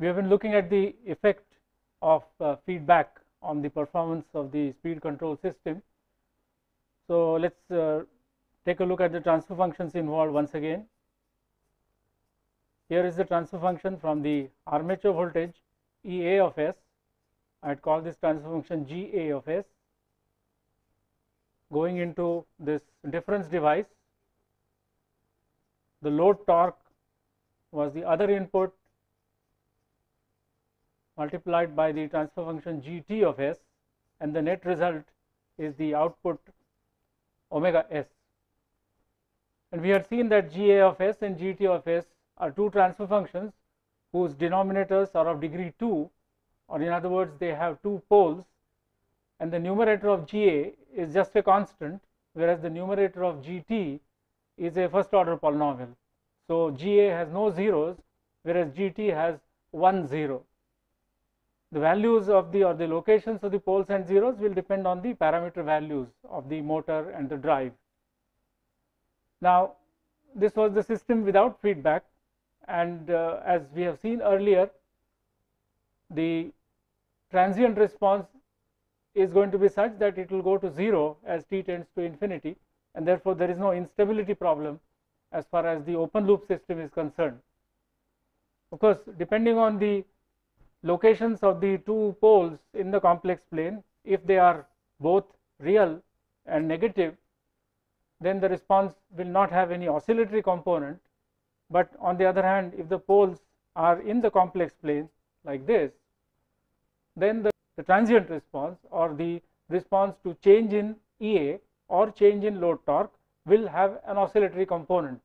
we have been looking at the effect of feedback on the performance of the speed control system. So let us take a look at the transfer functions involved once again. Here is the transfer function from the armature voltage EA of S. I had called this transfer function GA of S, going into this difference device. The load torque was the other input multiplied by the transfer function GT of S, and the net result is the output omega S. And we had seen that GA of S and GT of S are two transfer functions whose denominators are of degree 2, or in other words they have two poles, and the numerator of GA is just a constant, whereas the numerator of GT is a first order polynomial. So GA has no zeros, whereas GT has 1 0. The values of the locations of the poles and zeros will depend on the parameter values of the motor and the drive. Now this was the system without feedback, and as we have seen earlier, the transient response is going to be such that it will go to 0 as t tends to infinity, and therefore there is no instability problem as far as the open loop system is concerned. Of course, depending on the locations of the two poles in the complex plane, if they are both real and negative, then the response will not have any oscillatory component. But on the other hand, if the poles are in the complex plane like this, then the transient response or the response to change in EA or change in load torque will have an oscillatory component,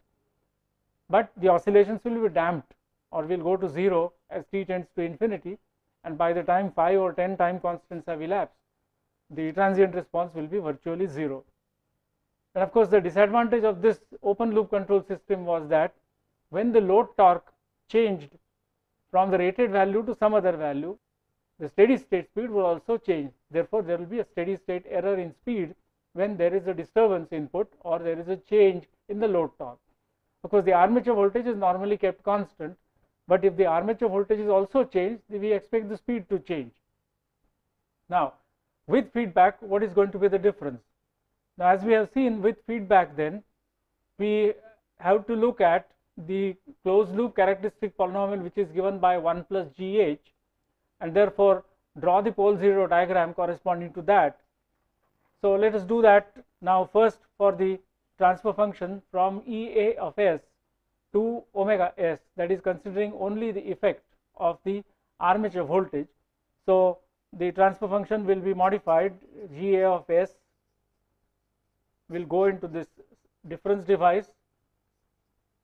but the oscillations will be damped or will go to 0 as t tends to infinity, and by the time 5 or 10 time constants have elapsed, the transient response will be virtually 0. And of course, the disadvantage of this open loop control system was that when the load torque changed from the rated value to some other value, the steady state speed will also change. Therefore, there will be a steady state error in speed when there is a disturbance input or there is a change in the load torque. Of course, the armature voltage is normally kept constant, but if the armature voltage is also changed, we expect the speed to change. Now, with feedback, what is going to be the difference? Now, as we have seen with feedback, then we have to look at the closed loop characteristic polynomial, which is given by 1 plus GH, and therefore draw the pole 0 diagram corresponding to that. So let us do that now. First, for the transfer function from EA of S to omega S, that is considering only the effect of the armature voltage. So the transfer function will be modified. GA of S will go into this difference device.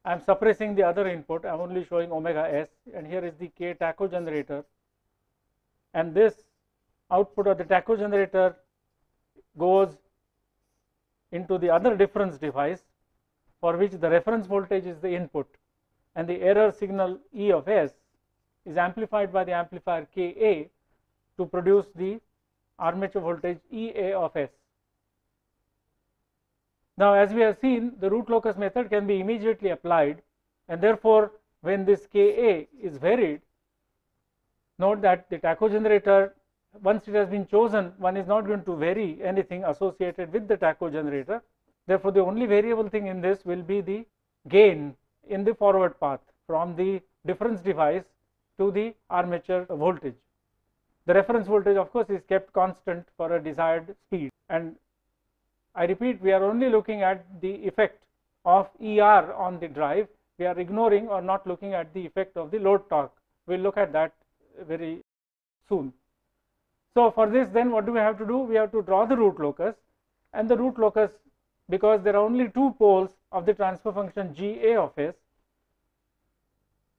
I am suppressing the other input, I am only showing omega S, and here is the K tacho generator, and this output of the tacho generator goes into the other difference device, for which the reference voltage is the input, and the error signal E of S is amplified by the amplifier Ka to produce the armature voltage EA of S. Now, as we have seen, the root locus method can be immediately applied, and therefore when this Ka is varied, note that the tacho generator, once it has been chosen, one is not going to vary anything associated with the tacho generator. Therefore, the only variable thing in this will be the gain in the forward path from the difference device to the armature voltage. The reference voltage, of course, is kept constant for a desired speed, and I repeat, we are only looking at the effect of ER on the drive. We are ignoring or not looking at the effect of the load torque. We will look at that very soon. So for this, then what do we have to do? We have to draw the root locus, and the root locus, because there are only two poles of the transfer function GA of S,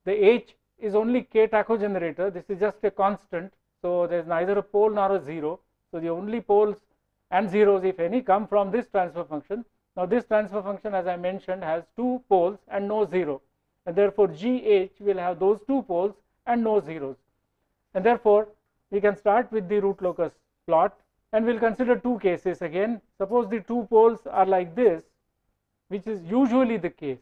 the H is only K tacho generator. This is just a constant, so there is neither a pole nor a zero. So the only poles and zeros, if any, come from this transfer function. Now this transfer function, as I mentioned, has two poles and no zero, and therefore GH will have those two poles and no zeros, and therefore we can start with the root locus plot, and we will consider two cases again. Suppose the two poles are like this, which is usually the case.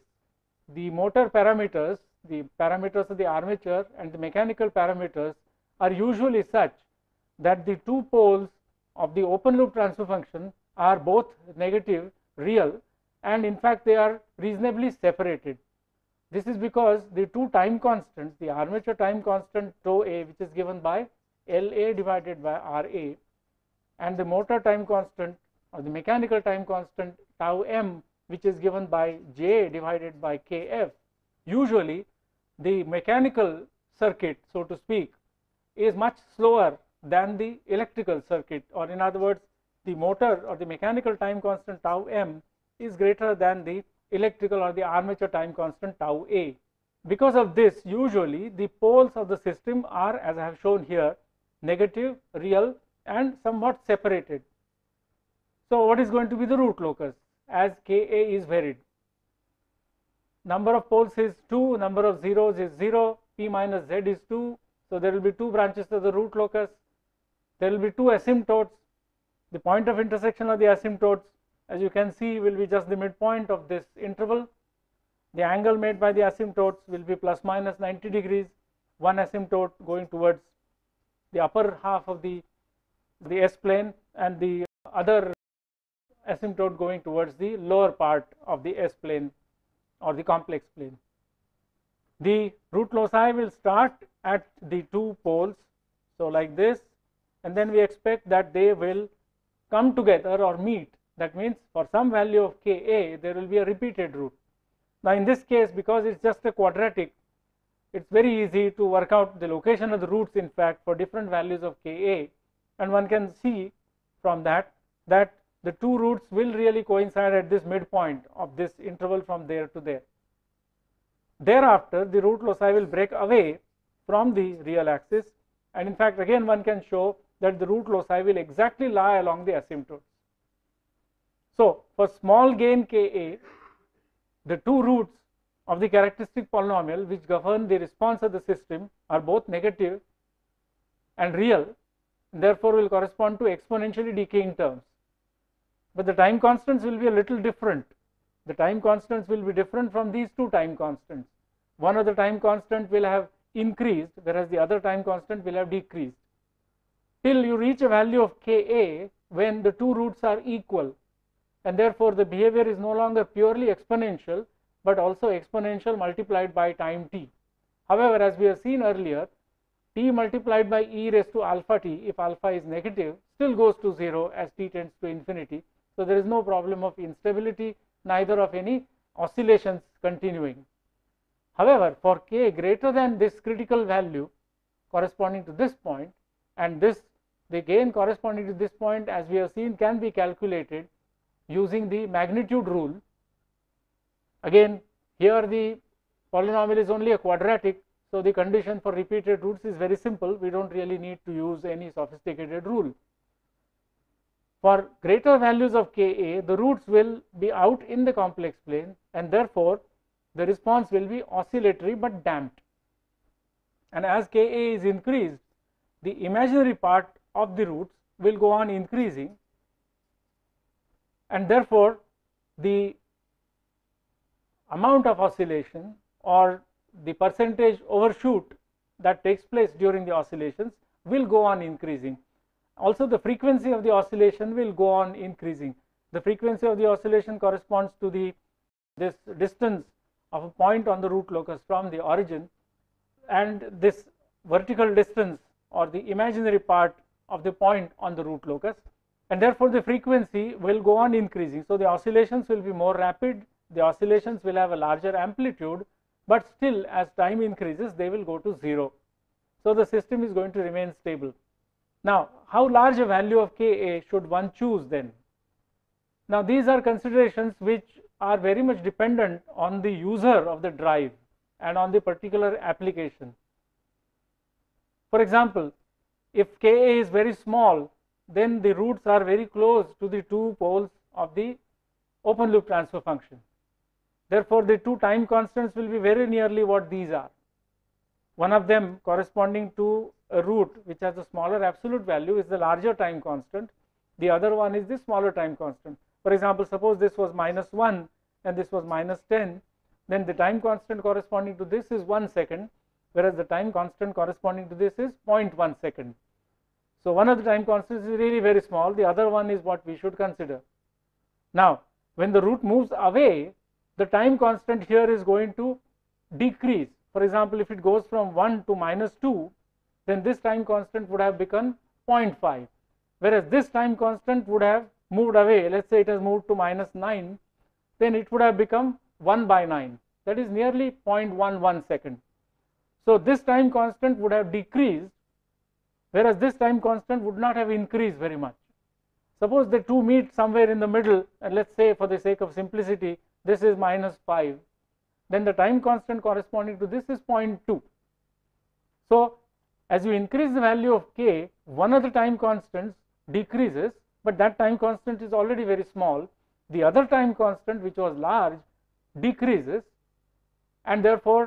The motor parameters the parameters of the armature and the mechanical parameters are usually such that the two poles of the open loop transfer function are both negative, real, and in fact they are reasonably separated. This is because the two time constants, the armature time constant tau a, which is given by LA divided by RA, and the motor time constant or the mechanical time constant tau m, which is given by J divided by Kf, usually the mechanical circuit, so to speak, is much slower than the electrical circuit, or in other words, the motor or the mechanical time constant tau m is greater than the electrical or the armature time constant tau a. Because of this, usually the poles of the system are, as I have shown here, negative, real, and somewhat separated. So what is going to be the root locus as Ka is varied? Number of poles is 2, number of zeros is 0, P minus Z is 2, so there will be 2 branches of the root locus. There will be 2 asymptotes. The point of intersection of the asymptotes, as you can see, will be just the midpoint of this interval. The angle made by the asymptotes will be plus minus 90 degrees, one asymptote going towards the upper half of the S plane and the other asymptote going towards the lower part of the S plane or the complex plane. The root loci will start at the 2 poles, so like this, and then we expect that they will come together or meet. That means for some value of Ka there will be a repeated root. Now in this case, because it's just a quadratic, it's very easy to work out the location of the roots in fact for different values of Ka, and one can see from that the 2 roots will really coincide at this midpoint of this interval from there to there. Thereafter the root loci will break away from the real axis, and in fact again one can show that the root loci will exactly lie along the asymptotes. So for small gain Ka, the 2 roots of the characteristic polynomial which govern the response of the system are both negative and real, and therefore will correspond to exponentially decaying terms. But the time constants will be a little different. The time constants will be different from these 2 time constants. One of the time constant will have increased, whereas the other time constant will have decreased, till you reach a value of Ka when the 2 roots are equal, and therefore the behavior is no longer purely exponential but also exponential multiplied by time t. However, as we have seen earlier, t multiplied by e raised to alpha t, if alpha is negative, still goes to 0 as t tends to infinity. So there is no problem of instability, neither of any oscillations continuing. However, for K greater than this critical value corresponding to this point, and the gain corresponding to this point, as we have seen, can be calculated using the magnitude rule. Again, here the polynomial is only a quadratic, so the condition for repeated roots is very simple. We don't really need to use any sophisticated rule. For greater values of Ka, the roots will be out in the complex plane, and therefore the response will be oscillatory but damped. And as Ka is increased, the imaginary part of the roots will go on increasing, and therefore the amount of oscillation or the percentage overshoot that takes place during the oscillations will go on increasing. Also, the frequency of the oscillation will go on increasing. The frequency of the oscillation corresponds to this distance of a point on the root locus from the origin, and this vertical distance or the imaginary part of the point on the root locus, and therefore the frequency will go on increasing. So the oscillations will be more rapid, the oscillations will have a larger amplitude, but still as time increases they will go to 0. So the system is going to remain stable. Now, how large a value of Ka should one choose then? Now, these are considerations which are very much dependent on the user of the drive and on the particular application. For example, if Ka is very small, then the roots are very close to the 2 poles of the open loop transfer function. Therefore, the 2 time constants will be very nearly what these are. One of them corresponding to a root which has a smaller absolute value is the larger time constant. The other one is the smaller time constant. For example, suppose this was -1 and this was -10, then the time constant corresponding to this is 1 second, whereas the time constant corresponding to this is 0.1 second. So one of the time constants is really very small, the other one is what we should consider. Now when the root moves away, the time constant here is going to decrease. For example, if it goes from 1 to -2, then this time constant would have become 0.5, whereas this time constant would have moved away. Let's say it has moved to -9, then it would have become 1/9, that is nearly 0.11 second. So this time constant would have decreased, whereas this time constant would not have increased very much. Suppose the two meet somewhere in the middle, and let's say for the sake of simplicity this is -5, then the time constant corresponding to this is 0.2. So as you increase the value of k, one of the time constants decreases, but that time constant is already very small. The other time constant, which was large, decreases, and therefore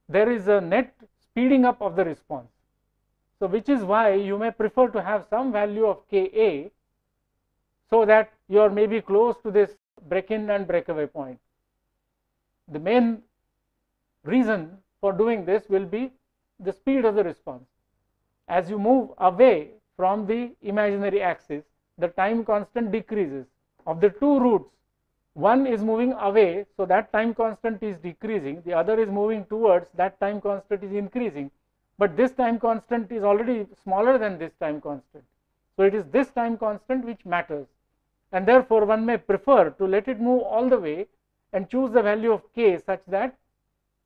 there is a net speeding up of the response. So which is why you may prefer to have some value of Ka, so that you are maybe close to this break-in and breakaway point. The main reason for doing this will be the speed of the response. As you move away from the imaginary axis, the time constant decreases. Of the two roots, one is moving away, so that time constant is decreasing, the other is moving towards, that time constant is increasing, but this time constant is already smaller than this time constant. So it is this time constant which matters, and therefore one may prefer to let it move all the way and choose the value of k such that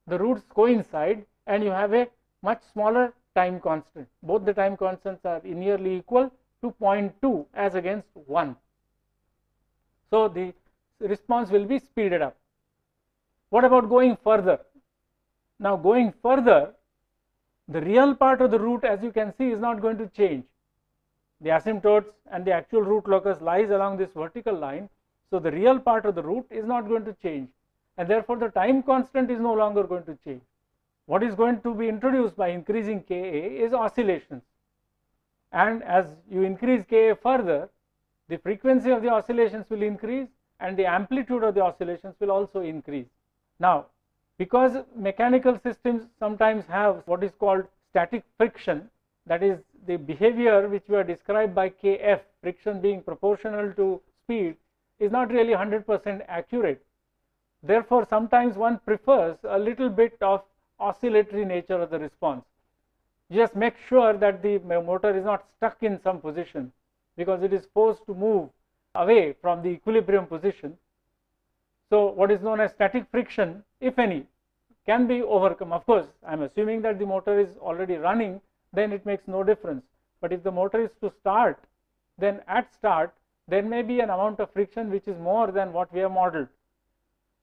the roots coincide and you have a much smaller time constant. Both the time constants are nearly equal to 0.2 as against 1. So the response will be speeded up. What about going further? Now going further, the real part of the root, as you can see, is not going to change. The asymptotes and the actual root locus lies along this vertical line, so the real part of the root is not going to change, and therefore the time constant is no longer going to change. What is going to be introduced by increasing Ka is oscillations, and as you increase Ka further, the frequency of the oscillations will increase and the amplitude of the oscillations will also increase. Now because mechanical systems sometimes have what is called static friction, that is the behavior which were described by Kf, friction being proportional to speed, is not really 100% accurate. Therefore sometimes one prefers a little bit of oscillatory nature of the response. Just make sure that the motor is not stuck in some position, because it is forced to move away from the equilibrium position. So what is known as static friction, if any, can be overcome. Of course, I am assuming that the motor is already running, then it makes no difference. But if the motor is to start, then at start there may be an amount of friction which is more than what we have modeled,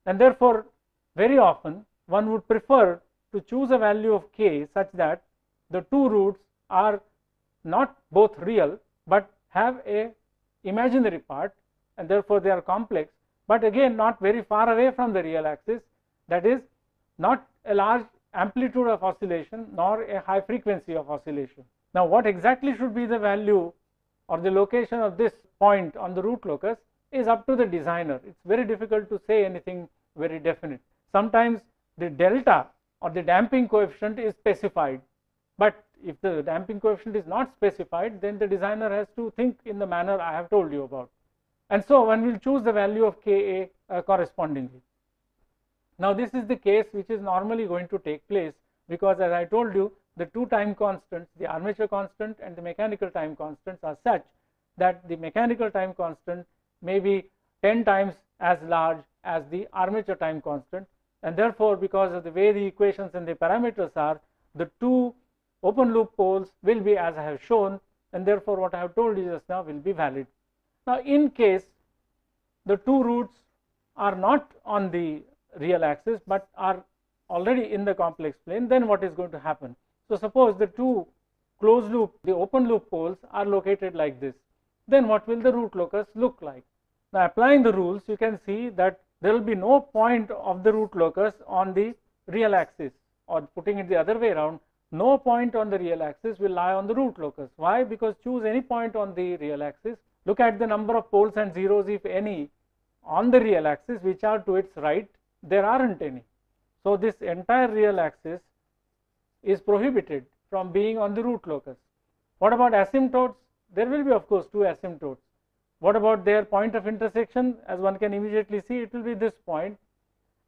and therefore very often one would prefer to choose a value of k such that the two roots are not both real but have a imaginary part, and therefore they are complex, but again not very far away from the real axis, that is not a large amplitude of oscillation nor a high frequency of oscillation. Now what exactly should be the value or the location of this point on the root locus is up to the designer. It's very difficult to say anything very definite. Sometimes the delta or the damping coefficient is specified, but if the damping coefficient is not specified, then the designer has to think in the manner I have told you about, and so one will choose the value of Ka correspondingly. Now this is the case which is normally going to take place, because as I told you, the two time constants, the armature constant and the mechanical time constants, are such that the mechanical time constant may be 10 times as large as the armature time constant, and therefore because of the way the equations and the parameters are, the two open loop poles will be as I have shown, and therefore what I have told you just now will be valid. Now in case the two roots are not on the real axis but are already in the complex plane, then what is going to happen? So suppose the two closed loop, the open loop poles are located like this, then what will the root locus look like? Now applying the rules, you can see that there will be no point of the root locus on the real axis, or putting it the other way around, no point on the real axis will lie on the root locus. Why? Because choose any point on the real axis, look at the number of poles and zeros, if any, on the real axis which are to its right. There aren't any. So this entire real axis is prohibited from being on the root locus. What about asymptotes? There will be, of course, two asymptotes. What about their point of intersection? As one can immediately see, it will be this point,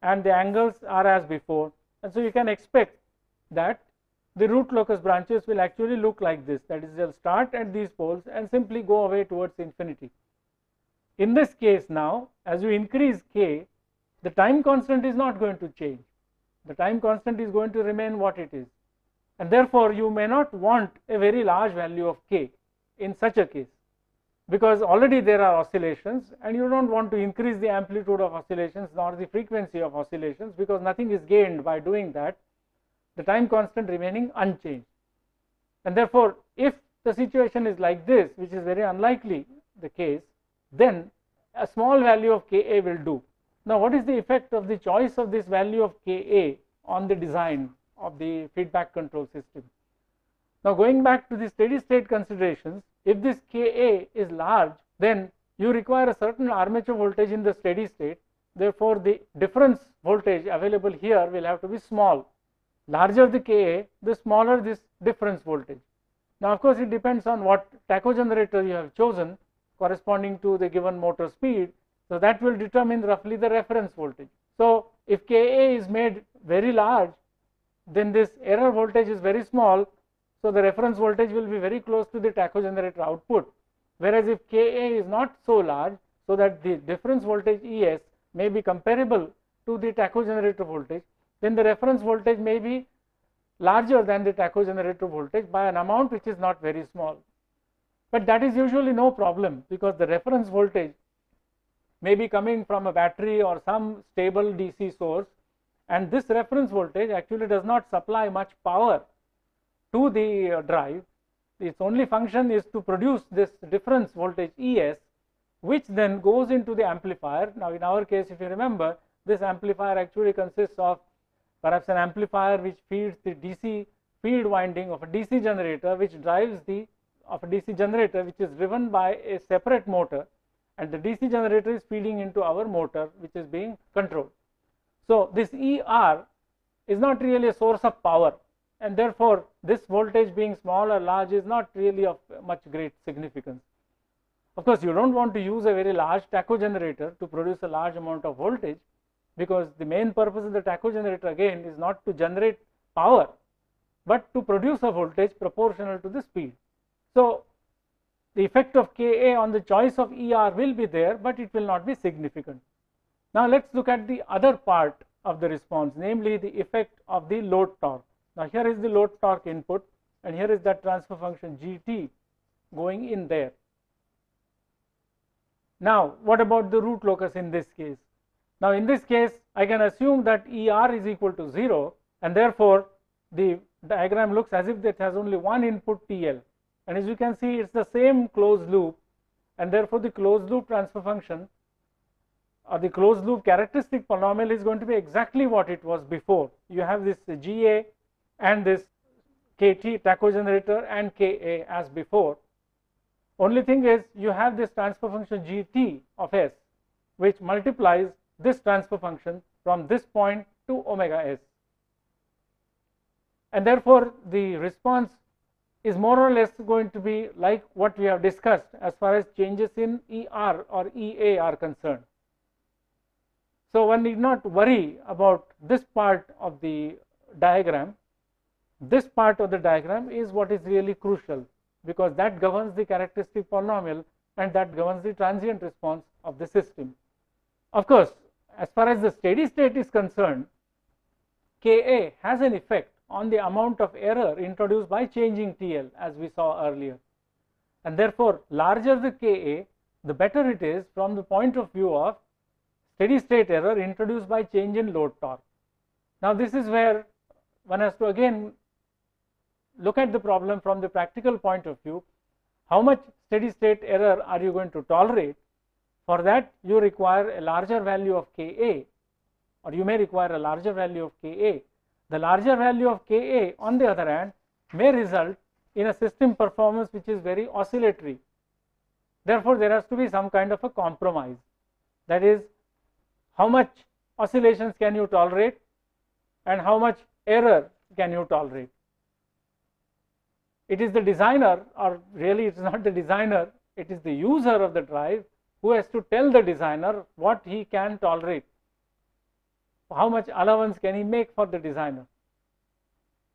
and the angles are as before. And so you can expect that the root locus branches will actually look like this, that is, they'll start at these poles and simply go away towards infinity. In this case now, as you increase k, the time constant is not going to change. The time constant is going to remain what it is, and therefore you may not want a very large value of k in such a case, because already there are oscillations and you don't want to increase the amplitude of oscillations nor the frequency of oscillations, because nothing is gained by doing that, the time constant remaining unchanged. And therefore, if the situation is like this, which is very unlikely the case, then a small value of Ka will do. Now, what is the effect of the choice of this value of Ka on the design of the feedback control system? Now, going back to the steady state considerations, if this Ka is large, then you require a certain armature voltage in the steady state. Therefore, the difference voltage available here will have to be small. Larger the Ka, the smaller this difference voltage. Now, of course, it depends on what tachogenerator you have chosen corresponding to the given motor speed. So, that will determine roughly the reference voltage. So, if Ka is made very large, then this error voltage is very small. So, the reference voltage will be very close to the tachogenerator output. Whereas, if Ka is not so large, so that the difference voltage Es may be comparable to the tachogenerator voltage, then the reference voltage may be larger than the tachogenerator voltage by an amount which is not very small. But that is usually no problem, because the reference voltage may be coming from a battery or some stable DC source, and this reference voltage actually does not supply much power to the drive. Its only function is to produce this difference voltage Es, which then goes into the amplifier. Now, in our case, if you remember, this amplifier actually consists of perhaps an amplifier which feeds the DC field winding of a DC generator, which drives the of a DC generator which is driven by a separate motor, and the DC generator is feeding into our motor which is being controlled. So, this ER is not really a source of power, and therefore, this voltage being small or large is not really of much great significance. Of course, you don't want to use a very large tachogenerator to produce a large amount of voltage, because the main purpose of the tachogenerator again is not to generate power, but to produce a voltage proportional to the speed. So, the effect of Ka on the choice of ER will be there, but it will not be significant. Now, let us look at the other part of the response, namely the effect of the load torque. Now, here is the load torque input, and here is that transfer function Gt going in there. Now, what about the root locus in this case? Now, in this case, I can assume that ER is equal to 0, and therefore, the diagram looks as if it has only one input TL. And as you can see, it is the same closed loop, and therefore, the closed loop transfer function or the closed loop characteristic polynomial is going to be exactly what it was before. You have this Ga and this Kt tachogenerator and Ka as before. Only thing is, you have this transfer function Gt of S, which multiplies this transfer function from this point to omega S. And therefore, the response is more or less going to be like what we have discussed as far as changes in ER or EA are concerned. So, one need not worry about this part of the diagram. This part of the diagram is what is really crucial, because that governs the characteristic polynomial and that governs the transient response of the system. Of course, as far as the steady state is concerned, Ka has an effect on the amount of error introduced by changing TL, as we saw earlier, and therefore, larger the Ka, the better it is from the point of view of steady state error introduced by change in load torque. Now, this is where one has to again look at the problem from the practical point of view. How much steady state error are you going to tolerate? For that, you require a larger value of Ka, or you may require a larger value of Ka. The larger value of Ka, on the other hand, may result in a system performance which is very oscillatory. Therefore, there has to be some kind of a compromise. That is, how much oscillations can you tolerate? and how much error can you tolerate. It is the designer, or really it is not the designer, it is the user of the drive who has to tell the designer what he can tolerate, how much allowance can he make for the designer.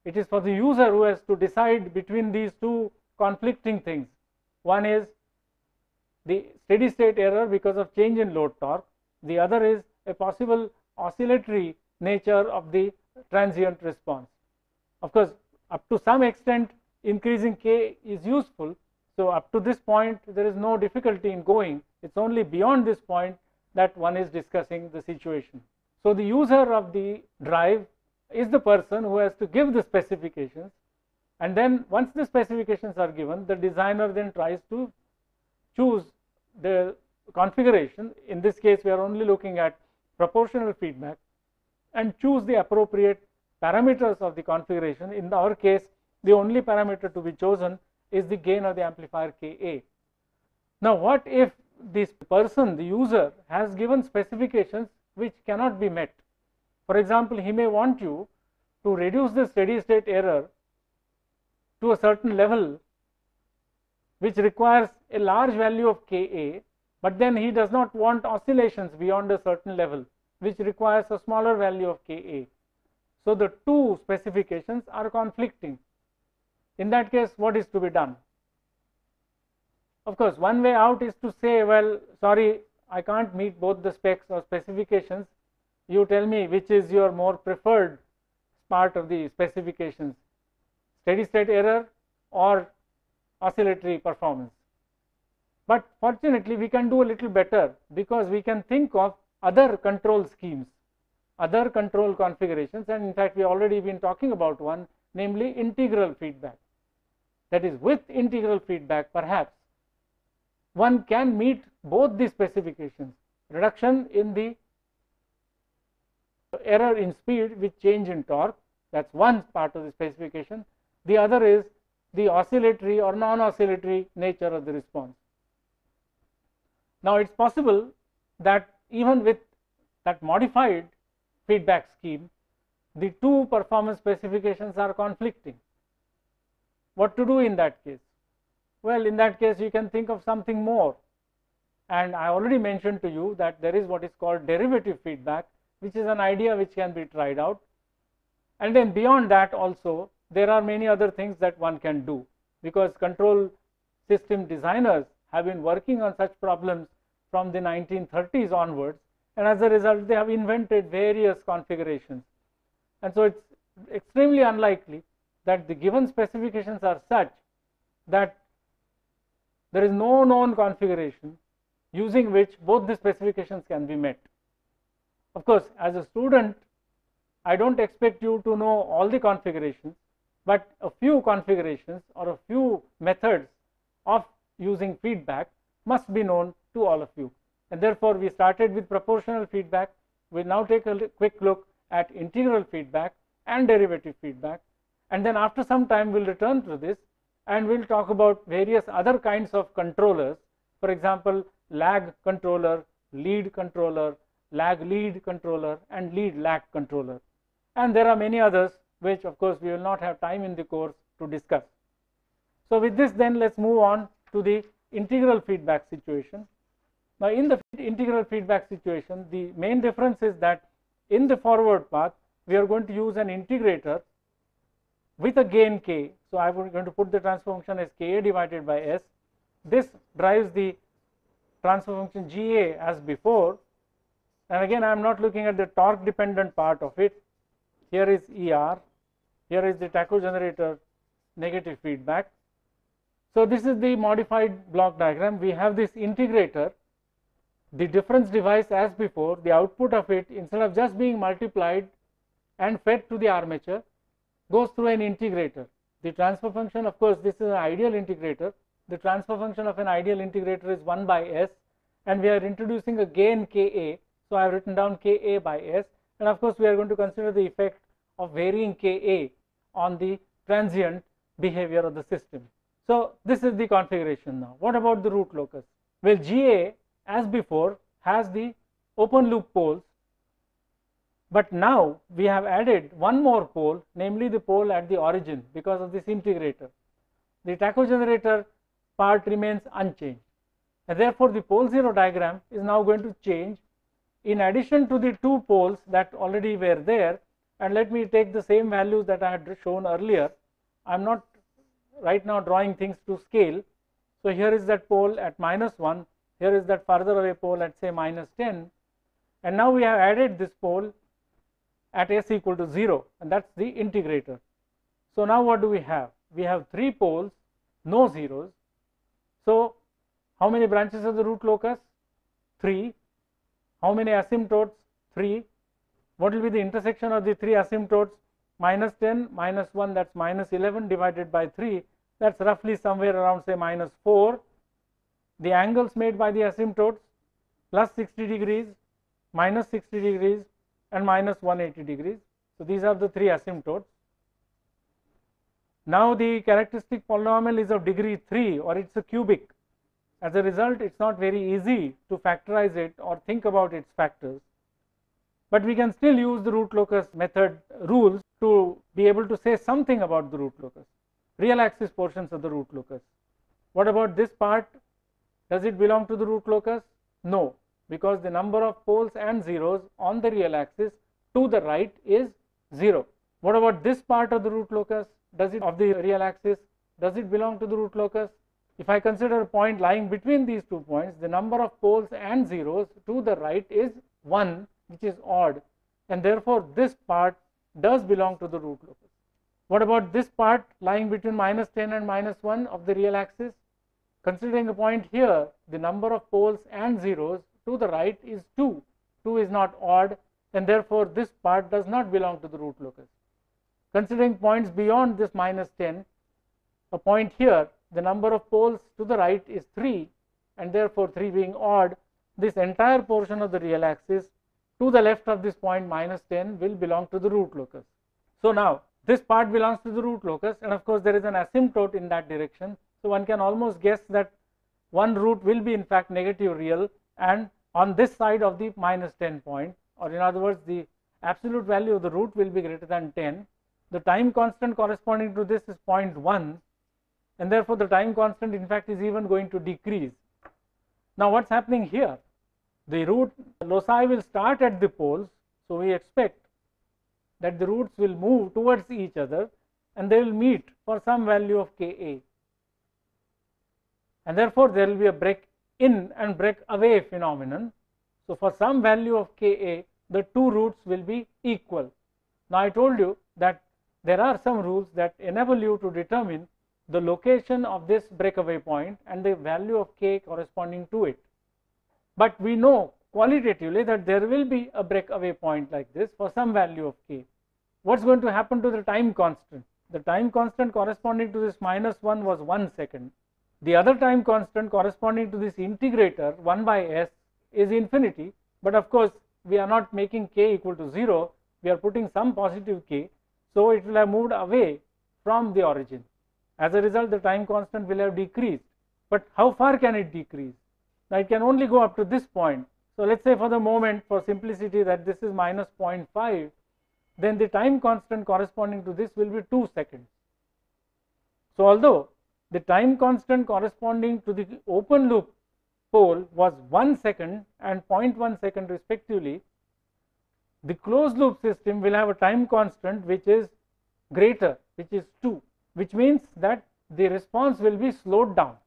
It is for the user who has to decide between these two conflicting things. One is the steady state error because of change in load torque, the other is a possible oscillatory nature of the transient response. Of course, up to some extent increasing k is useful, so up to this point there is no difficulty in going, it is only beyond this point that one is discussing the situation. So the user of the drive is the person who has to give the specifications, and then once the specifications are given, the designer then tries to choose the configuration. In this case we are only looking at proportional feedback, and choose the appropriate parameters of the configuration. In our case, the only parameter to be chosen is the gain of the amplifier Ka. Now what if this person, the user, has given specifications which cannot be met? For example, he may want you to reduce the steady state error to a certain level which requires a large value of Ka, but then he does not want oscillations beyond a certain level which requires a smaller value of Ka. So the two specifications are conflicting. In that case, what is to be done? Of course, one way out is to say, well, sorry, I can't meet both the specs or specifications, you tell me which is your more preferred part of the specifications, steady state error or oscillatory performance. But fortunately we can do a little better, because we can think of other control schemes, other control configurations, and in fact we have already been talking about one, namely integral feedback. That is, with integral feedback perhaps one can meet both the specifications, reduction in the error in speed with change in torque, that is one part of the specification. The other is the oscillatory or non-oscillatory nature of the response. Now it is possible that even with that modified feedback scheme, the two performance specifications are conflicting. What to do in that case? Well, in that case you can think of something more, and I already mentioned to you that there is what is called derivative feedback, which is an idea which can be tried out, and then beyond that also there are many other things that one can do, because control system designers have been working on such problems from the 1930s onwards, and as a result they have invented various configurations. And so it is extremely unlikely that the given specifications are such that there is no known configuration using which both the specifications can be met. Of course, as a student I do not expect you to know all the configurations, but a few configurations or a few methods of using feedback must be known to all of you. And therefore we started with proportional feedback. We will now take a quick look at integral feedback and derivative feedback, and then after some time we will return to this and we will talk about various other kinds of controllers, for example lag controller, lead controller, lag lead controller, and lead lag controller, and there are many others which of course we will not have time in the course to discuss. So with this, then let us move on to the integral feedback situation. Now in the integral feedback situation, the main difference is that in the forward path we are going to use an integrator with a gain k. So I am going to put the transfer function as Ka divided by S. This drives the transfer function Ga as before, and again I am not looking at the torque dependent part of it. Here is ER, here is the tacho generator negative feedback. So this is the modified block diagram. We have this integrator, the difference device as before, the output of it, instead of just being multiplied and fed to the armature, goes through an integrator. The transfer function, of course this is an ideal integrator, the transfer function of an ideal integrator is 1 by S, and we are introducing a gain Ka. So I have written down Ka by S, and of course we are going to consider the effect of varying Ka on the transient behavior of the system. So this is the configuration now. What about the root locus? Well, Ga as before has the open loop poles. But now we have added one more pole, namely the pole at the origin, because of this integrator. The tachogenerator part remains unchanged, and therefore the pole 0 diagram is now going to change in addition to the two poles that already were there. And let me take the same values that I had shown earlier. I am not right now drawing things to scale. So here is that pole at -1, here is that further away pole at say -10, and now we have added this pole at s equal to 0, and that is the integrator. So now what do we have? We have 3 poles, no zeros. So how many branches of the root locus? 3. How many asymptotes? 3. What will be the intersection of the 3 asymptotes? -10, -1, that is -11 divided by 3, that is roughly somewhere around say -4. The angles made by the asymptotes, plus 60 degrees, minus 60 degrees, and minus 180 degrees. So these are the 3 asymptotes. Now the characteristic polynomial is of degree 3, or it is a cubic. As a result, it is not very easy to factorize it or think about its factors, but we can still use the root locus method rules to be able to say something about the root locus, real axis portions of the root locus. What about this part? Does it belong to the root locus? No, because the number of poles and zeros on the real axis to the right is 0. What about this part of the root locus? Does it of the real axis? Does it belong to the root locus? If I consider a point lying between these 2 points, the number of poles and zeros to the right is 1, which is odd, and therefore this part does belong to the root locus. What about this part lying between -10 and -1 of the real axis? Considering a point here, the number of poles and zeros to the right is 2. 2 is not odd, and therefore this part does not belong to the root locus. Considering points beyond this -10, a point here, the number of poles to the right is 3, and therefore 3 being odd, this entire portion of the real axis to the left of this point -10 will belong to the root locus. So now this part belongs to the root locus, and of course there is an asymptote in that direction. So one can almost guess that one root will be in fact negative real, and on this side of the -10 point, or in other words the absolute value of the root will be greater than 10. The time constant corresponding to this is 0.1, and therefore the time constant in fact is even going to decrease. Now what is happening here? The root loci will start at the poles, so we expect that the roots will move towards each other and they will meet for some value of Ka, and therefore there will be a break in and break away phenomenon. So for some value of Ka, the 2 roots will be equal. Now I told you that there are some rules that enable you to determine the location of this breakaway point and the value of K corresponding to it. But we know qualitatively that there will be a breakaway point like this for some value of K. What is going to happen to the time constant? The time constant corresponding to this -1 was 1 second. The other time constant corresponding to this integrator 1 by s is infinity, but of course we are not making K equal to 0, we are putting some positive K, so it will have moved away from the origin. As a result, the time constant will have decreased. But how far can it decrease? Now it can only go up to this point. So let us say for the moment, for simplicity, that this is -0.5, then the time constant corresponding to this will be 2 seconds. So although the time constant corresponding to the open loop pole was 1 second and 0.1 second respectively, the closed loop system will have a time constant which is greater, which is 2, which means that the response will be slowed down.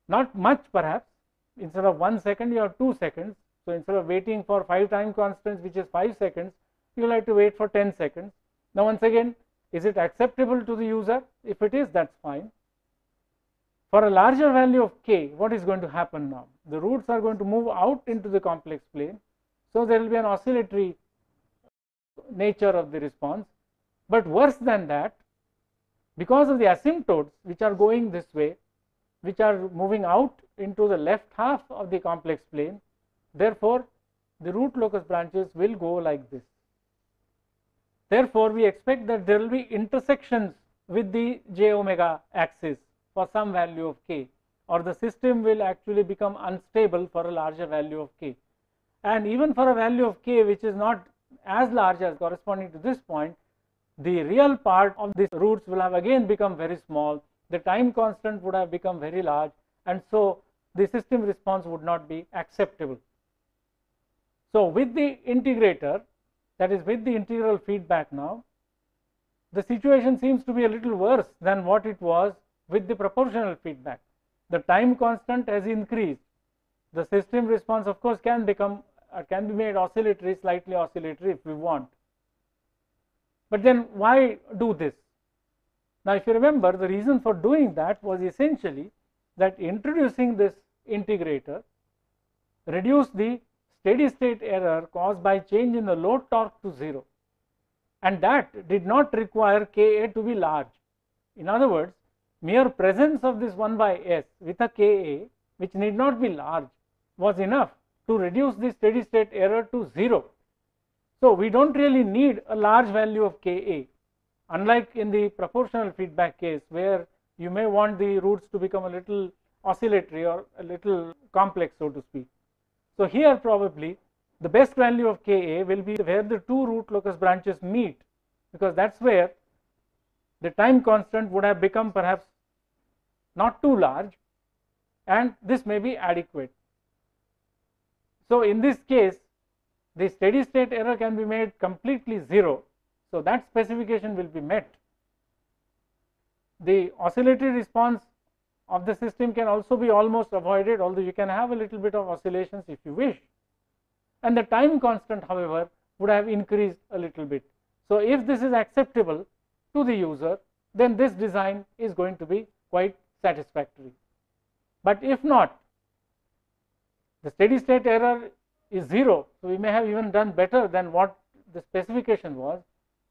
Not much perhaps, instead of 1 second you have 2 seconds. So instead of waiting for 5 time constants which is 5 seconds, you will have to wait for 10 seconds. Now once again, is it acceptable to the user? If it is, that is fine. For a larger value of K, what is going to happen now? The roots are going to move out into the complex plane, so there will be an oscillatory nature of the response. But worse than that, because of the asymptotes which are going this way, which are moving out into the left half of the complex plane, therefore the root locus branches will go like this. Therefore we expect that there will be intersections with the j omega axis for some value of K, or the system will actually become unstable for a larger value of K. and even for a value of k which is not as large as corresponding to this point, the real part of these roots will have again become very small, the time constant would have become very large, and so the system response would not be acceptable. So with the integrator, that is with the integral feedback now, the situation seems to be a little worse than what it was with the proportional feedback. The time constant has increased. The system response of course can be made oscillatory, slightly oscillatory if we want. But then why do this? Now if you remember, the reason for doing that was essentially that introducing this integrator reduced the steady state error caused by change in the load torque to 0, and that did not require Ka to be large. In other words, mere presence of this 1 by S with a Ka which need not be large was enough to reduce the steady state error to 0. So we do not really need a large value of Ka, unlike in the proportional feedback case where you may want the roots to become a little oscillatory or a little complex, so to speak. So here probably the best value of Ka will be where the two root locus branches meet, because that is where the time constant would have become perhaps not too large, and this may be adequate. So in this case the steady state error can be made completely 0, so that specification will be met. The oscillatory response of the system can also be almost avoided, although you can have a little bit of oscillations if you wish, and the time constant however would have increased a little bit. So if this is acceptable to the user, then this design is going to be quite satisfactory. But if not, the steady state error is 0, so we may have even done better than what the specification was,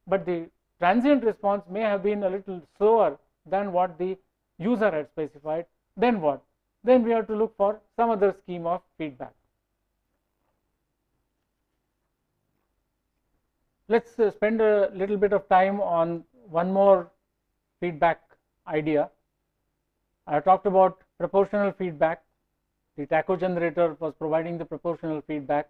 but the transient response may have been a little slower than what the user had specified. Then what? Then we have to look for some other scheme of feedback. Let us spend a little bit of time on one more feedback idea. I talked about proportional feedback. The tacho generator was providing the proportional feedback,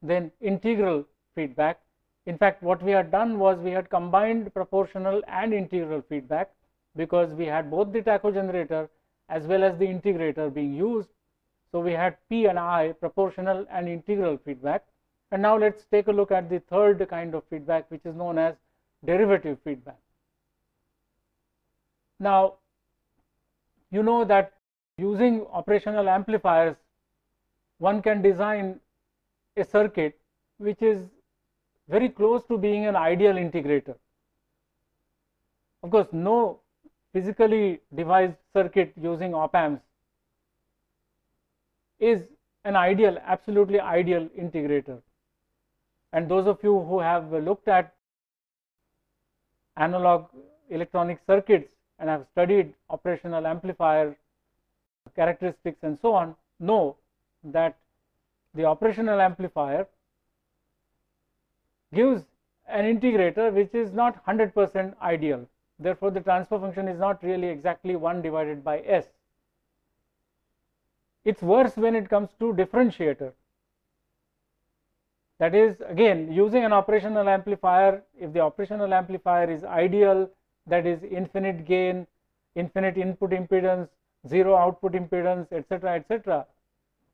then integral feedback. In fact, what we had done was we had combined proportional and integral feedback, because we had both the tacho generator as well as the integrator being used. So we had P and I, proportional and integral feedback. And now let us take a look at the third kind of feedback, which is known as derivative feedback. Now you know that using operational amplifiers one can design a circuit which is very close to being an ideal integrator. Of course, no physically devised circuit using op amps is an ideal, absolutely ideal integrator. And those of you who have looked at analog electronic circuits and have studied operational amplifier characteristics and so on know that the operational amplifier gives an integrator which is not 100% ideal. Therefore, the transfer function is not really exactly 1 divided by S. It is worse when it comes to differentiator. That is, again, using an operational amplifier, if the operational amplifier is ideal, that is infinite gain, infinite input impedance, 0 output impedance, etc., etc.,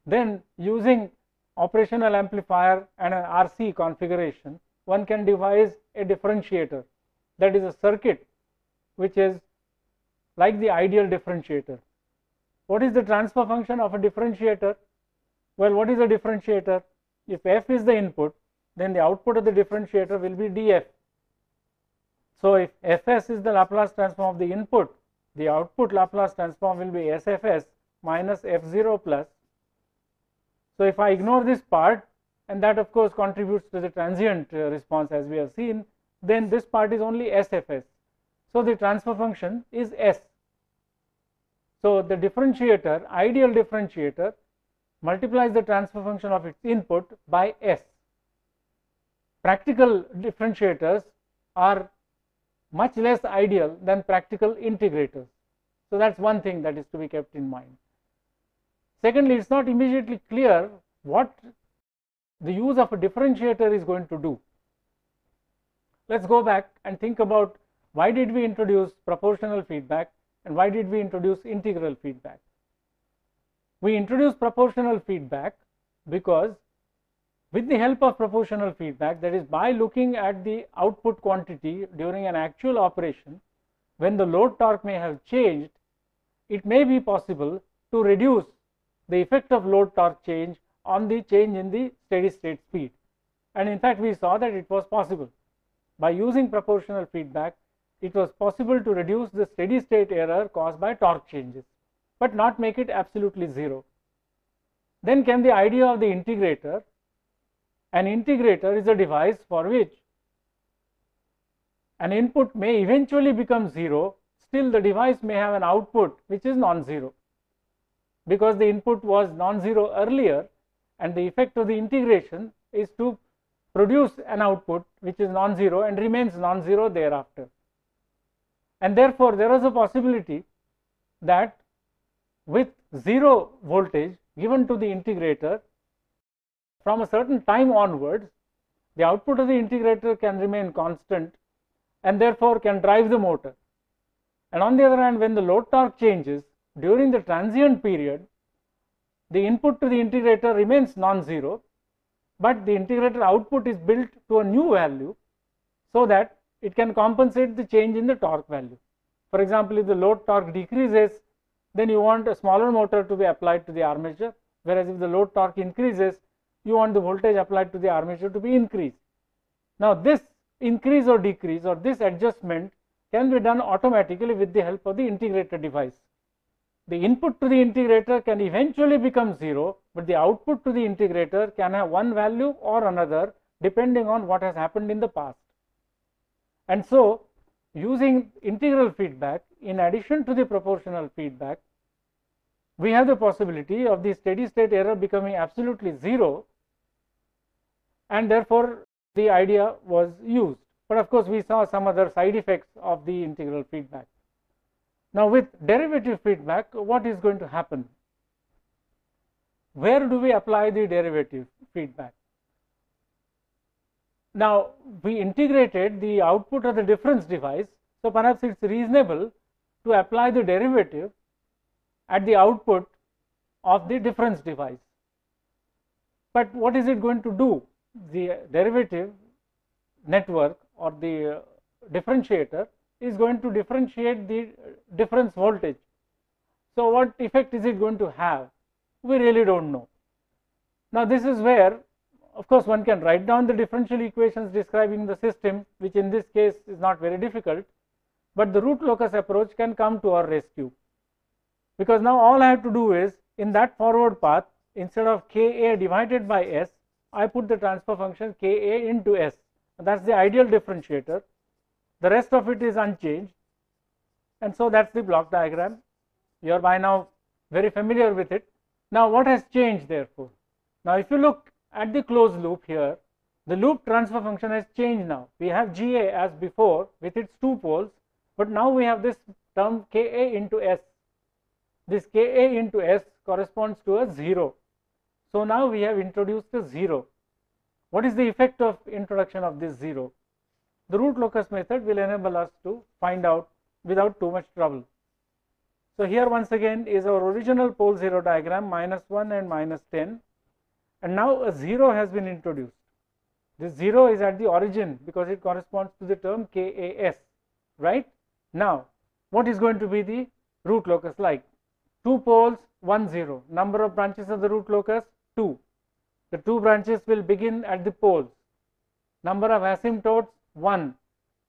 then using operational amplifier and an RC configuration, one can devise a differentiator, that is a circuit which is like the ideal differentiator. What is the transfer function of a differentiator? Well, what is a differentiator? If f is the input, then the output of the differentiator will be df. So if fs is the Laplace transform of the input, the output Laplace transform will be sfs minus f0 plus. So if I ignore this part, and that of course contributes to the transient response as we have seen, then this part is only sfs. So the transfer function is s. So the differentiator, ideal differentiator, multiplies the transfer function of its input by s. Practical differentiators are much less ideal than practical integrators. So that is one thing that is to be kept in mind. Secondly, it is not immediately clear what the use of a differentiator is going to do. Let's go back and think about why did we introduce proportional feedback and why did we introduce integral feedback. We introduced proportional feedback because with the help of proportional feedback, that is by looking at the output quantity during an actual operation, when the load torque may have changed, it may be possible to reduce the effect of load torque change on the change in the steady state speed. And in fact, we saw that it was possible. By using proportional feedback, it was possible to reduce the steady state error caused by torque changes, but not make it absolutely zero. Then came the idea of the integrator. An integrator is a device for which an input may eventually become zero, still the device may have an output which is non-zero, because the input was non-zero earlier, and the effect of the integration is to produce an output which is non-zero and remains non-zero thereafter. And therefore, there was a possibility that with zero voltage given to the integrator, from a certain time onwards, the output of the integrator can remain constant and therefore can drive the motor. And on the other hand, when the load torque changes during the transient period, the input to the integrator remains non-zero, but the integrator output is built to a new value so that it can compensate the change in the torque value. For example, if the load torque decreases, then you want a smaller motor to be applied to the armature, whereas if the load torque increases, you want the voltage applied to the armature to be increased. Now, this increase or decrease or this adjustment can be done automatically with the help of the integrator device. The input to the integrator can eventually become zero, but the output to the integrator can have one value or another depending on what has happened in the past. And so, using integral feedback in addition to the proportional feedback, we have the possibility of the steady state error becoming absolutely zero, and therefore the idea was used. But of course, we saw some other side effects of the integral feedback. Now, with derivative feedback, what is going to happen? Where do we apply the derivative feedback? Now, we integrated the output of the difference device, so perhaps it is reasonable to apply the derivative at the output of the difference device. But what is it going to do? The derivative network or the differentiator is going to differentiate the difference voltage. So, what effect is it going to have? We really don't know. Now, this is where, of course, one can write down the differential equations describing the system, which in this case is not very difficult, but the root locus approach can come to our rescue, because now all I have to do is, in that forward path, instead of Ka divided by S, I put the transfer function Ka into S. That is the ideal differentiator. The rest of it is unchanged, and so that is the block diagram. You are by now very familiar with it. Now, what has changed therefore? Now, if you look at the closed loop here, the loop transfer function has changed now. We have Ga as before with its two poles, but now we have this term Ka into S. This Ka into S corresponds to a 0. So, now we have introduced a 0. What is the effect of introduction of this 0? The root locus method will enable us to find out without too much trouble. So, here once again is our original pole 0 diagram, -1 and -10, and now a 0 has been introduced. This 0 is at the origin because it corresponds to the term Kas, right? Now, what is going to be the root locus like? 2 poles, 1 0. Number of branches of the root locus, 2. The 2 branches will begin at the poles. Number of asymptotes, 1.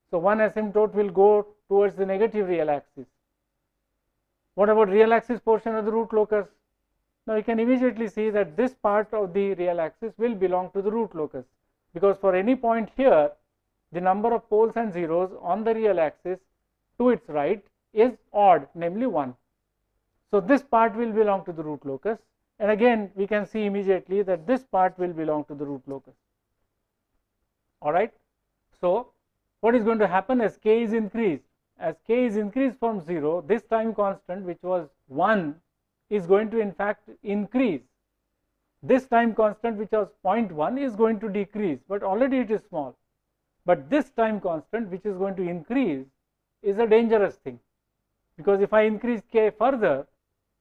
So, one asymptote will go towards the negative real axis. What about real axis portion of the root locus? Now, you can immediately see that this part of the real axis will belong to the root locus, because for any point here, the number of poles and zeros on the real axis to its right is odd, namely 1. So, this part will belong to the root locus, and again we can see immediately that this part will belong to the root locus. Alright. So, what is going to happen as k is increased? As k is increased from 0, this time constant, which was 1, is going to in fact increase. this time constant, which was 0.1, is going to decrease, but already it is small. But this time constant, which is going to increase, is a dangerous thing, because if I increase k further,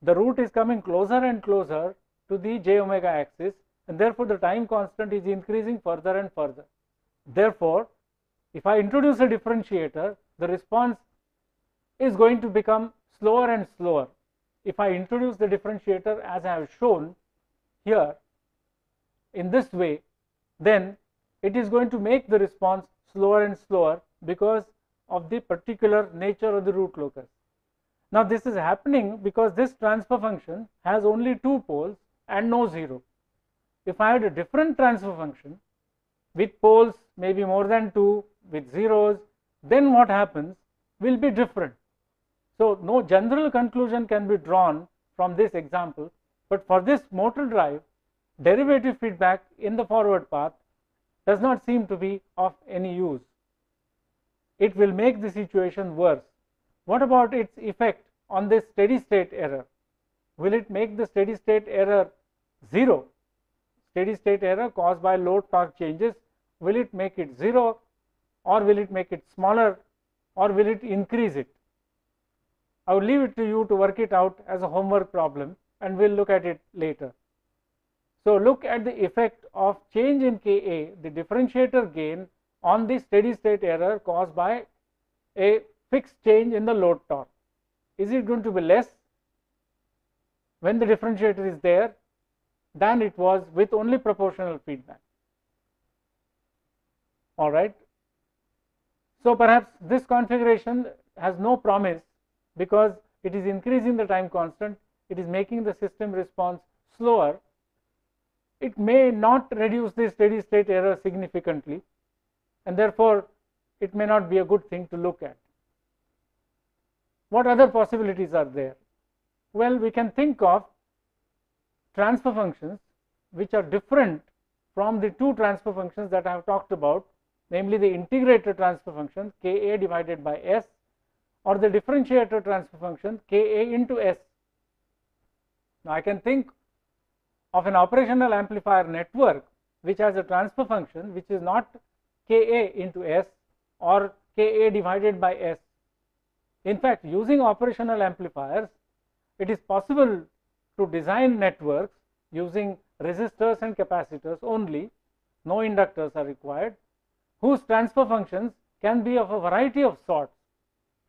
the root is coming closer and closer to the j omega axis, and therefore the time constant is increasing further and further. Therefore, if I introduce a differentiator, the response is going to become slower and slower. If I introduce the differentiator as I have shown here in this way, then it is going to make the response slower and slower because of the particular nature of the root locus. Now this is happening because this transfer function has only 2 poles and no 0. If I had a different transfer function with poles maybe more than 2, with zeros, then what happens will be different. So no general conclusion can be drawn from this example, but for this motor drive, derivative feedback in the forward path does not seem to be of any use. It will make the situation worse. What about its effect on this steady state error? Will it make the steady state error 0? Steady state error caused by load torque changes, will it make it 0, or will it make it smaller, or will it increase it? I will leave it to you to work it out as a homework problem, and we'll look at it later. So look at the effect of change in Ka, the differentiator gain, on the steady state error caused by a fixed change in the load torque. Is it going to be less when the differentiator is there than it was with only proportional feedback? All right. So perhaps this configuration has no promise because it is increasing the time constant, it is making the system response slower. It may not reduce the steady state error significantly, and therefore it may not be a good thing to look at. What other possibilities are there? Well, we can think of transfer functions which are different from the 2 transfer functions that I have talked about, namely the integrator transfer function Ka divided by S, or the differentiator transfer function Ka into S. Now I can think of an operational amplifier network which has a transfer function which is not Ka into S or Ka divided by S. In fact, using operational amplifiers, it is possible to design networks using resistors and capacitors only, no inductors are required, whose transfer functions can be of a variety of sorts.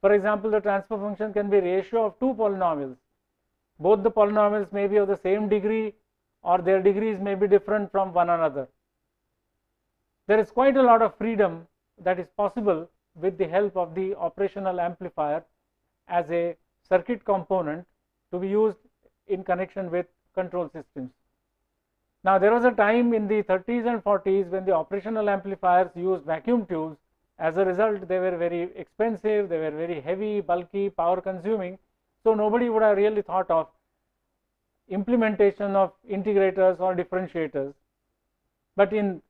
For example, the transfer function can be a ratio of 2 polynomials. Both the polynomials may be of the same degree, or their degrees may be different from one another. There is quite a lot of freedom that is possible with the help of the operational amplifier as a circuit component to be used in connection with control systems. Now there was a time in the 30s and 40s when the operational amplifiers used vacuum tubes. As a result, they were very expensive, they were very heavy, bulky, power consuming, so nobody would have really thought of implementation of integrators or differentiators. But in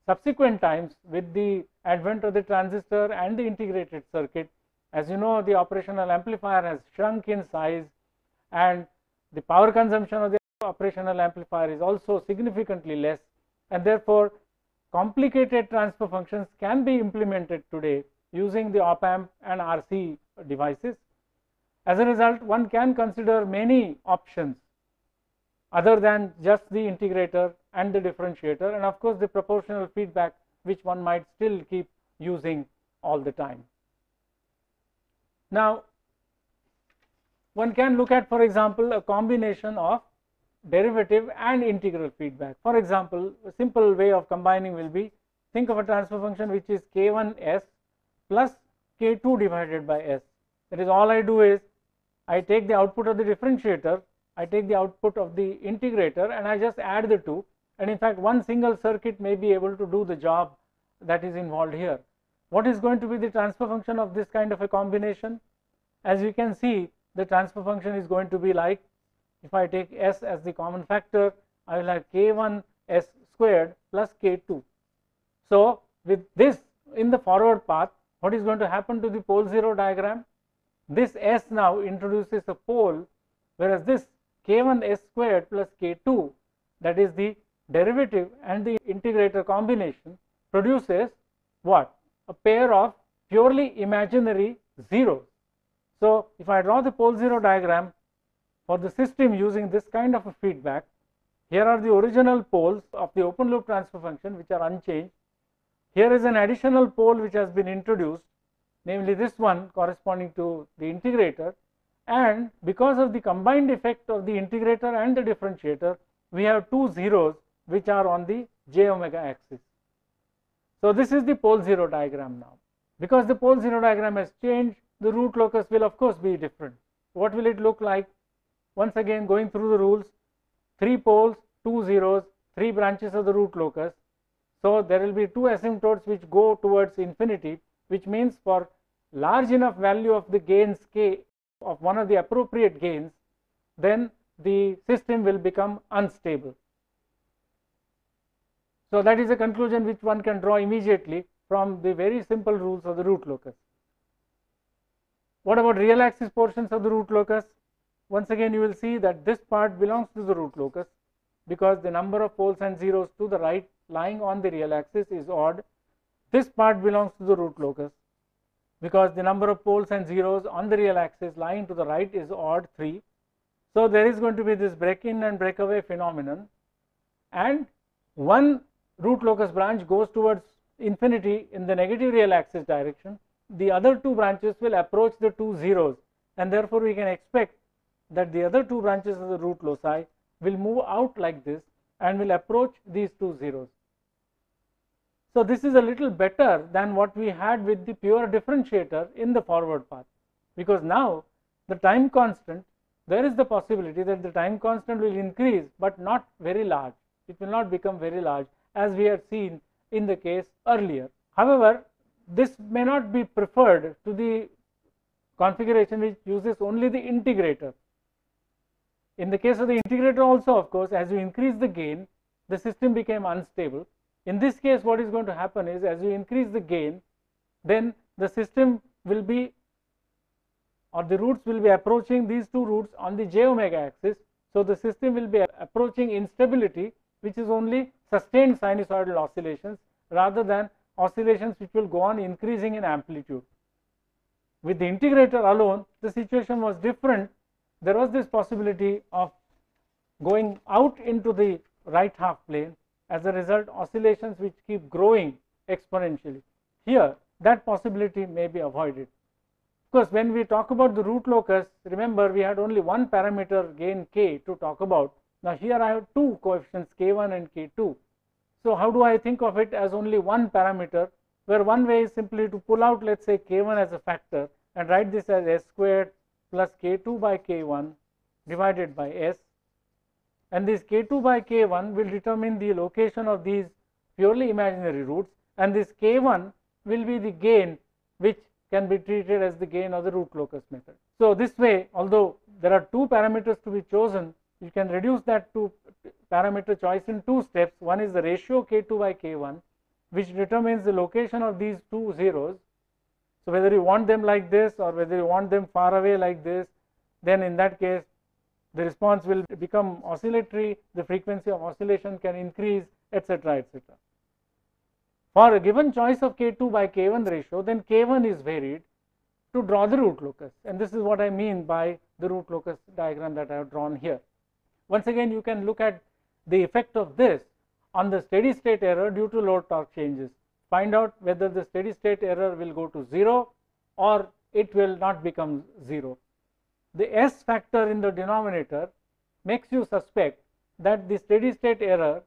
subsequent times, with the advent of the transistor and the integrated circuit, as you know, the operational amplifier has shrunk in size, and the power consumption of the operational amplifier is also significantly less, and therefore complicated transfer functions can be implemented today using the op-amp and RC devices. As a result, one can consider many options other than just the integrator and the differentiator, and of course the proportional feedback, which one might still keep using all the time. Now one can look at, for example, a combination of derivative and integral feedback. For example, a simple way of combining will be, think of a transfer function which is K1S plus K2 divided by S. That is, all I do is I take the output of the differentiator, I take the output of the integrator, and I just add the two, and in fact one single circuit may be able to do the job that is involved here. What is going to be the transfer function of this kind of a combination? As you can see, the transfer function is going to be like, if I take S as the common factor, I will have K1 S squared plus K2. So with this in the forward path, what is going to happen to the pole 0 diagram? This S now introduces a pole, whereas this K1 S squared plus K2, that is the derivative and the integrator combination, produces what? A pair of purely imaginary zeros. So, if I draw the pole zero diagram for the system using this kind of a feedback, here are the original poles of the open loop transfer function which are unchanged. Here is an additional pole which has been introduced, namely this one corresponding to the integrator, and because of the combined effect of the integrator and the differentiator, we have two zeros which are on the j omega axis. So, this is the pole zero diagram now. Because the pole zero diagram has changed, the root locus will of course be different. What will it look like? Once again, going through the rules, 3 poles, 2 zeros, 3 branches of the root locus. So, there will be 2 asymptotes which go towards infinity, which means for large enough value of the gains k of one of the appropriate gains, then the system will become unstable. So, that is a conclusion which one can draw immediately from the very simple rules of the root locus. What about real axis portions of the root locus? Once again, you will see that this part belongs to the root locus because the number of poles and zeros to the right lying on the real axis is odd. This part belongs to the root locus because the number of poles and zeros on the real axis lying to the right is odd, 3. So, there is going to be this break in and break away phenomenon, and one root locus branch goes towards infinity in the negative real axis direction. The other 2 branches will approach the 2 zeros, and therefore, we can expect that the other 2 branches of the root loci will move out like this and will approach these 2 zeros. So, this is a little better than what we had with the pure differentiator in the forward path, because now the time constant, there is the possibility that the time constant will increase, but not very large. It will not become very large as we had seen in the case earlier. However, this may not be preferred to the configuration which uses only the integrator. In the case of the integrator also, of course, as you increase the gain, the system became unstable. In this case, what is going to happen is, as you increase the gain, then the system will be, or the roots will be approaching these 2 roots on the j omega axis. So, the system will be approaching instability, which is only sustained sinusoidal oscillations rather than oscillations which will go on increasing in amplitude. With the integrator alone, the situation was different. There was this possibility of going out into the right half plane, as a result oscillations which keep growing exponentially. Here, that possibility may be avoided. Of course, when we talk about the root locus, remember we had only one parameter gain k to talk about. Now, here I have 2 coefficients k1 and k2. So, how do I think of it as only one parameter, where one way is simply to pull out, let us say, k1 as a factor and write this as s squared plus k2 by k1 divided by s, and this k2 by k1 will determine the location of these purely imaginary roots, and this k1 will be the gain which can be treated as the gain of the root locus method. So, this way, although there are 2 parameters to be chosen, you can reduce that to parameter choice in 2 steps. One is the ratio k2 by k1, which determines the location of these 2 zeros. So, whether you want them like this or whether you want them far away like this, then in that case the response will become oscillatory, the frequency of oscillation can increase, etc., etc. For a given choice of k2 by k1 ratio, then k1 is varied to draw the root locus, and this is what I mean by the root locus diagram that I have drawn here. Once again, you can look at the effect of this on the steady state error due to load torque changes. Find out whether the steady state error will go to 0 or it will not become 0. The S factor in the denominator makes you suspect that the steady state error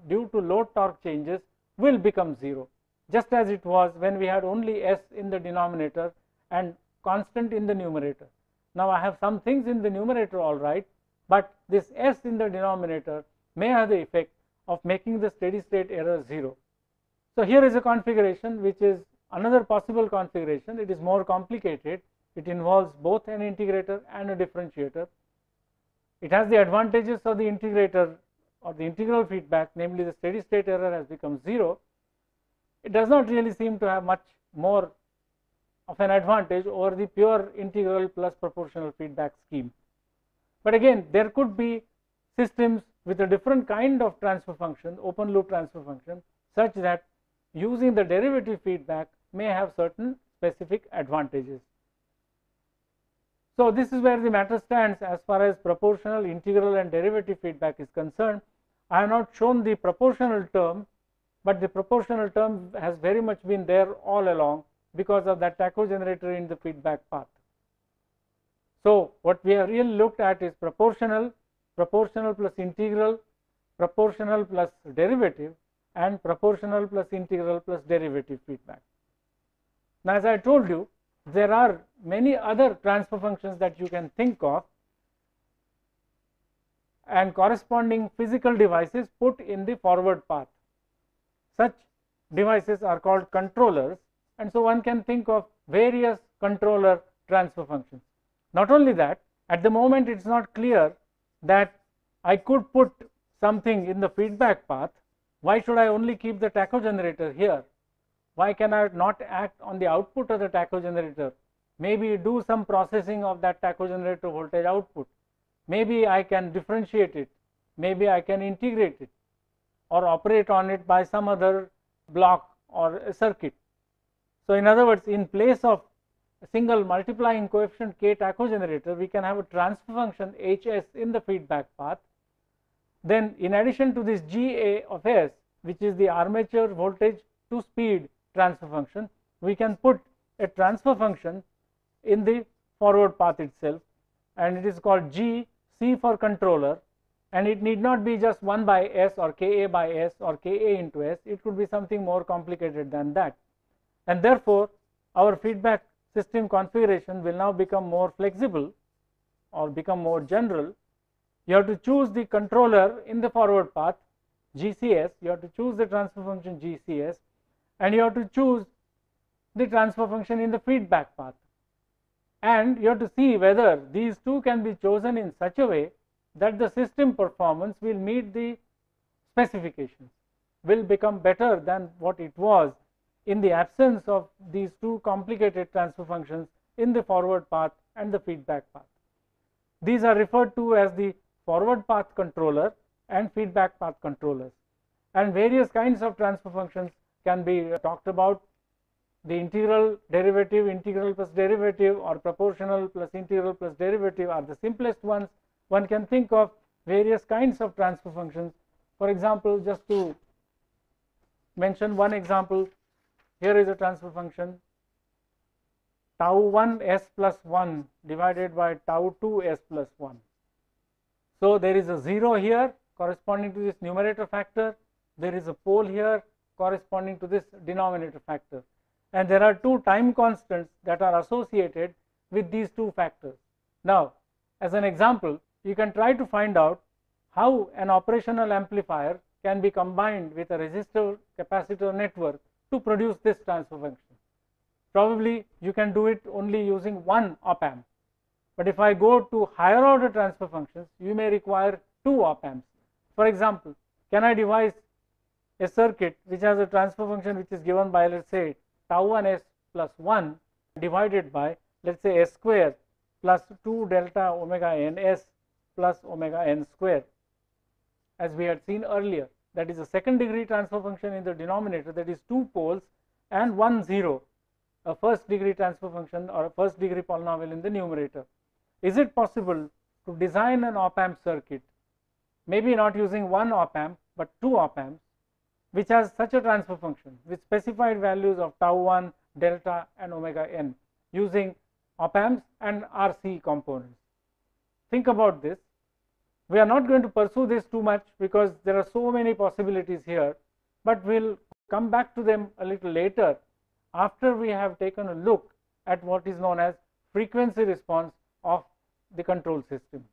due to load torque changes will become 0, just as it was when we had only S in the denominator and constant in the numerator. Now, I have some things in the numerator all right, but this S in the denominator may have the effect of making the steady state error 0. So, here is a configuration which is another possible configuration. It is more complicated. It involves both an integrator and a differentiator. It has the advantages of the integrator or the integral feedback, namely the steady state error has become 0. It does not really seem to have much more of an advantage over the pure integral plus proportional feedback scheme. But again, there could be systems with a different kind of transfer function, open loop transfer function, such that using the derivative feedback may have certain specific advantages. So, this is where the matter stands as far as proportional, integral and derivative feedback is concerned. I have not shown the proportional term, but the proportional term has very much been there all along because of that tacho generator in the feedback path. So, what we have really looked at is proportional, proportional plus integral, proportional plus derivative, and proportional plus integral plus derivative feedback. Now, as I told you, there are many other transfer functions that you can think of and corresponding physical devices put in the forward path. Such devices are called controllers, and so one can think of various controller transfer functions. Not only that, at the moment it is not clear that I could put something in the feedback path. Why should I only keep the tacho generator here? Why can I not act on the output of the tacho generator? Maybe do some processing of that tacho generator voltage output. Maybe I can differentiate it. Maybe I can integrate it or operate on it by some other block or a circuit. So, in other words, in place of a single multiplying coefficient k tacho generator, we can have a transfer function Hs in the feedback path. Then, in addition to this Ga of S, which is the armature voltage to speed transfer function, we can put a transfer function in the forward path itself, and it is called G, C for controller, and it need not be just 1 by S or Ka by S or Ka into S, it could be something more complicated than that. And therefore, our feedback system configuration will now become more flexible or become more general. You have to choose the controller in the forward path GCS, you have to choose the transfer function GCS, and you have to choose the transfer function in the feedback path, and you have to see whether these two can be chosen in such a way that the system performance will meet the specifications, will become better than what it was in the absence of these two complicated transfer functions in the forward path and the feedback path. These are referred to as the forward path controller and feedback path controllers, and various kinds of transfer functions can be talked about. The integral, derivative, integral plus derivative, or proportional plus integral plus derivative are the simplest ones. One can think of various kinds of transfer functions. For example, just to mention one example, here is a transfer function tau 1 s plus 1 divided by tau 2 s plus 1. So, there is a 0 here corresponding to this numerator factor, there is a pole here corresponding to this denominator factor, and there are two time constants that are associated with these two factors. Now, as an example, you can try to find out how an operational amplifier can be combined with a resistor capacitor network to produce this transfer function. Probably you can do it only using one op amp, but if I go to higher order transfer functions, you may require two op amps. For example, can I devise a circuit which has a transfer function which is given by, let us say, tau 1 s plus 1 divided by, let us say, s square plus 2 delta omega n s plus omega n square, as we had seen earlier. That is a second degree transfer function in the denominator, that is 2 poles, and 1 0, a first degree transfer function or a first degree polynomial in the numerator. Is it possible to design an op amp circuit, maybe not using one op amp but two op amps, which has such a transfer function with specified values of tau 1, delta and omega n, using op amps and RC components? Think about this. We are not going to pursue this too much because there are so many possibilities here, but we will come back to them a little later after we have taken a look at what is known as frequency response of the control system.